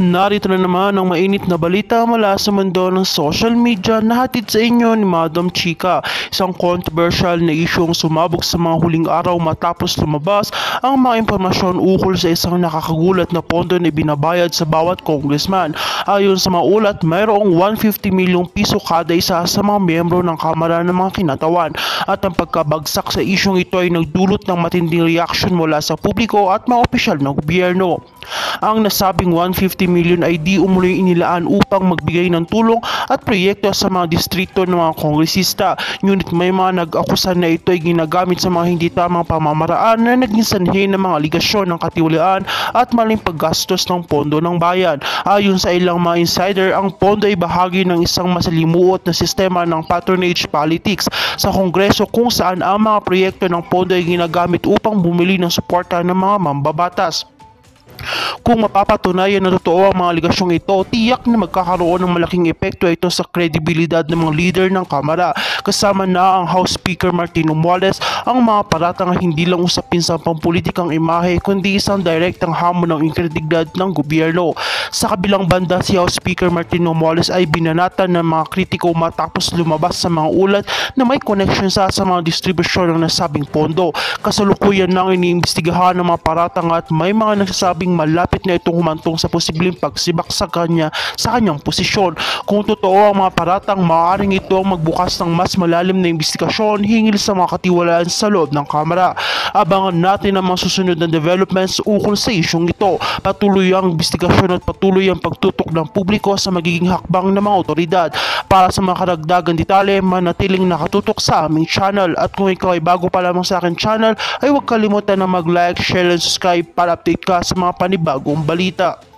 Narito na naman ang mainit na balita mula sa mundo ng social media na hatid sa inyo ni Madam Chika. Isang controversial na isyong sumabog sa mga huling araw matapos lumabas ang mga impormasyon ukol sa isang nakakagulat na pondo na binabayad sa bawat congressman. Ayon sa mga ulat, mayroong 150 milyong piso kada isa sa mga miyembro ng Kamara ng mga Kinatawan. At ang pagkabagsak sa isyong ito ay nagdulot ng matinding reaksyon mula sa publiko at mga opisyal ng gobyerno. Ang nasabing 150 million ay di umuloy inilaan upang magbigay ng tulong at proyekto sa mga distrito ng mga kongresista. Ngunit may mga nag-akusa na ito ay ginagamit sa mga hindi tamang pamamaraan na naging sanhi ng mga aligasyon ng katiwalian at maling paggastos ng pondo ng bayan. Ayon sa ilang mga insider, ang pondo ay bahagi ng isang masalimuot na sistema ng patronage politics sa Kongreso kung saan ang mga proyekto ng pondo ay ginagamit upang bumili ng suporta ng mga mambabatas. Kung mapapatunayan na totoo ang mga aligasyong ito, tiyak na magkakaroon ng malaking epekto ito sa kredibilidad ng mga leader ng Kamara, kasama na ang House Speaker Martin Romualdez. Ang mga paratang hindi lang usapin sa pampulitikang imahe kundi isang direktang hamon ng integridad ng gobyerno. Sa kabilang banda, si House Speaker Martin Romualdez ay binanatan ng mga kritiko matapos lumabas sa mga ulat na may connection sa mga distribusyon ng nasabing pondo. Kasalukuyan nang iniimbestigahan ng mga paratang at may mga nagsasabing malapit na itong humantong sa posibleng pagsibak sa kanyang posisyon. Kung totoo ang mga paratang, maaaring ito ang magbukas ng mas malalim na investigasyon hinggil sa mga katiwalaan sa loob ng Kamara. Abangan natin ang mga susunod na developments ukol sa isyong ito. Patuloy ang investigasyon at patuloy ang pagtutok ng publiko sa magiging hakbang ng mga otoridad. Para sa mga karagdagang detalye, manatiling nakatutok sa aming channel. At kung ikaw ay bago pa lamang sa aking channel, ay huwag kalimutan na mag-like, share, and subscribe para update ka sa mga panibagong balita.